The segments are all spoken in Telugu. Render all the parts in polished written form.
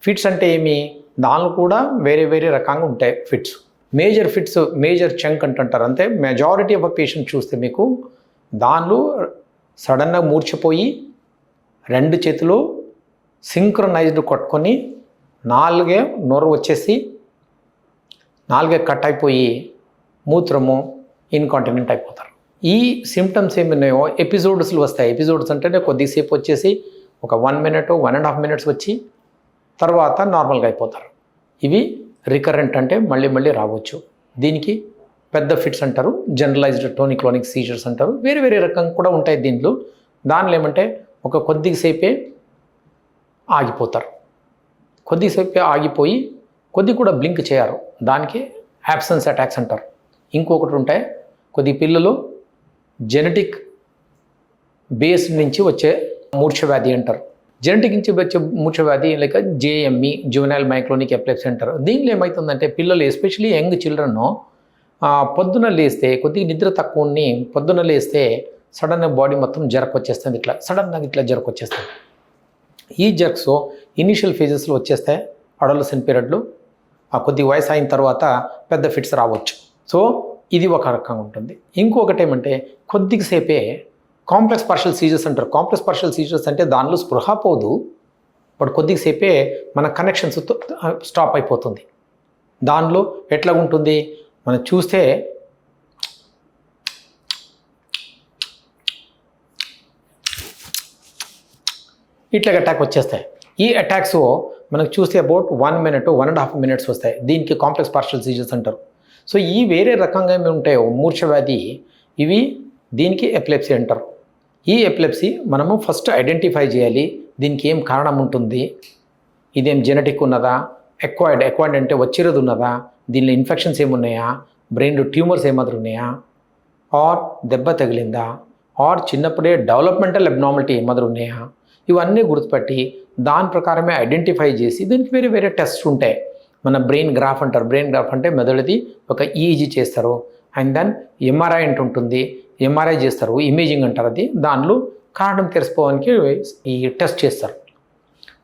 ఫిట్స్ అంటే ఏమి, దానిలో కూడా వేరే వేరే రకంగా ఉంటాయి fits. Major fits, major chunk అంటుంటారు. అంటే మెజారిటీ ఆఫ్ పేషెంట్ చూస్తే మీకు దానిలో సడన్గా మూర్చిపోయి 2 చేతులు సింక్రనైజ్డ్ కొట్టుకొని నాలుగే నొర వచ్చేసి నాలుగే కట్ అయిపోయి మూత్రము ఇన్కాంటినెంట్ అయిపోతారు. ఈ సిమ్టమ్స్ ఏమున్నాయో ఎపిసోడ్స్లో వస్తాయి. ఎపిసోడ్స్ అంటేనే కొద్దిసేపు వచ్చేసి ఒక 1 minute 1.5 minutes వచ్చి తర్వాత నార్మల్గా అయిపోతారు. ఇవి రికరెంట్ అంటే మళ్ళీ మళ్ళీ రావచ్చు. దీనికి పెద్ద ఫిట్స్ అంటారు, జనరలైజ్డ్ టోనిక్-క్లోనిక్ సీజర్స్ అంటారు. వేరే వేరే రకంగా కూడా ఉంటాయి దీంట్లో. దానిలో ఏమంటే ఒక కొద్దిసేపే ఆగిపోతారు, కొద్దిసేపే ఆగిపోయి కొద్ది కూడా బ్లింక్ చేయరు. దానికి యాబ్సెన్స్ అటాక్స్ అంటారు. ఇంకొకటి ఉంటాయి, కొద్ది పిల్లలు జెనెటిక్ బేస్ నుంచి వచ్చే మూర్ఛ వ్యాధి అంటారు. జెనెటిక్ నుంచి వచ్చే మూర్ఛ వ్యాధి like JME, juvenile myoclonic epilepsy అంటారు. దీనిలో ఏమవుతుందంటే పిల్లలు ఎస్పెషలీ యంగ్ చిల్డ్రన్ పొద్దున లేస్తే కొద్దిగా నిద్ర తక్కువని పొద్దున లేస్తే సడన్గా బాడీ మొత్తం జర్క్ వచ్చేస్తుంది. ఇట్లా సడన్గా ఇట్లా జర్క్ వచ్చేస్తుంది. ఈ జర్క్స్ ఇనిషియల్ ఫేజెస్లో వచ్చేస్తాయి. అడోలసెంట్ పీరియడ్లో కొద్ది వయసు అయిన తర్వాత పెద్ద ఫిట్స్ రావచ్చు. సో ఇది ఒక రకంగా ఉంటుంది. ఇంకొకటి ఏమంటే కొద్దిసేపే కాంప్లెక్స్ పార్షియల్ సీజర్స్ అంటారు. కాంప్లెక్స్ పార్షియల్ సీజర్స్ అంటే దానిలో స్పృహ పోదు, బట్ కొద్దిసేపే మన కనెక్షన్స్ స్టాప్ అయిపోతుంది. దానిలో ఎట్లా ఉంటుంది, మనం చూస్తే ఇట్లా అటాక్ వచ్చేస్తాయి. ఈ అటాక్స్ మనకు చూస్తే అబౌట్ 1 minute 1.5 minutes వస్తాయి. దీనికి కాంప్లెక్స్ పార్షియల్ సీజర్స్ అంటారు. సో ఈ వేరే రకంగా ఏమి ఉంటాయో మూర్ఛ వ్యాధి, ఇవి దీనికి ఎపిలెప్సీ అంటారు. ఈ ఎపిలెప్సీ మనము ఫస్ట్ ఐడెంటిఫై చేయాలి. దీనికి ఏం కారణం ఉంటుంది, ఇదేం జెనెటిక్ ఉన్నదా, ఎక్వైర్డ్ అంటే వచ్చిరది ఉన్నదా, దీనిలో ఇన్ఫెక్షన్స్ ఏమున్నాయా, బ్రెయిన్లో ట్యూమర్స్ ఏమాత్రం ఉన్నాయా, ఆర్ దెబ్బ తగిలిందా, ఆర్ చిన్నప్పుడే డెవలప్మెంటల్ అబ్నార్మాలిటీ ఏమాత్రం ఉన్నాయా, ఇవన్నీ గుర్తుపట్టి దాని ప్రకారమే ఐడెంటిఫై చేసి దీనికి వేరే వేరే టెస్ట్ ఉంటాయి. మన బ్రెయిన్ గ్రాఫ్ అంటారు. బ్రెయిన్ గ్రాఫ్ అంటే మెదడుది ఒక EEG చేస్తారు. అండ్ దెన్ MRI అంటే ఉంటుంది, MRI చేస్తారు. ఇమేజింగ్ అంటారు. అది దానిలో కారణం తెలుసుకోవడానికి ఈ టెస్ట్ చేస్తారు.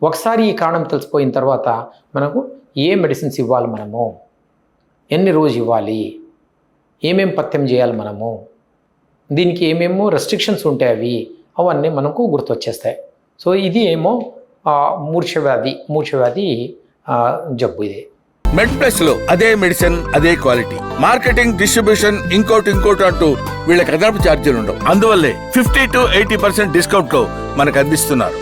ఒకసారి ఈ కారణం తెలిసిపోయిన తర్వాత మనకు ఏ మెడిసిన్స్ ఇవ్వాలి, మనము ఎన్ని రోజు ఇవ్వాలి, ఏమేం పథ్యం చేయాలి, మనము దీనికి ఏమేమో రెస్ట్రిక్షన్స్ ఉంటాయి, అవన్నీ మనకు గుర్తొచ్చేస్తాయి. సో ఇది ఏమో మూర్ఛ వ్యాధి జబ్బు. ఇది మెడ్ప్లస్ లో అదే మెడిసిన్ అదే క్వాలిటీ, మార్కెటింగ్, డిస్ట్రిబ్యూషన్, ఇంకోటి అంటూ వీళ్ళకి అదనపు ఛార్జీలు ఉండవు. అందువల్లే 50 to 80% డిస్కౌంట్ లో మనకు అందిస్తున్నారు.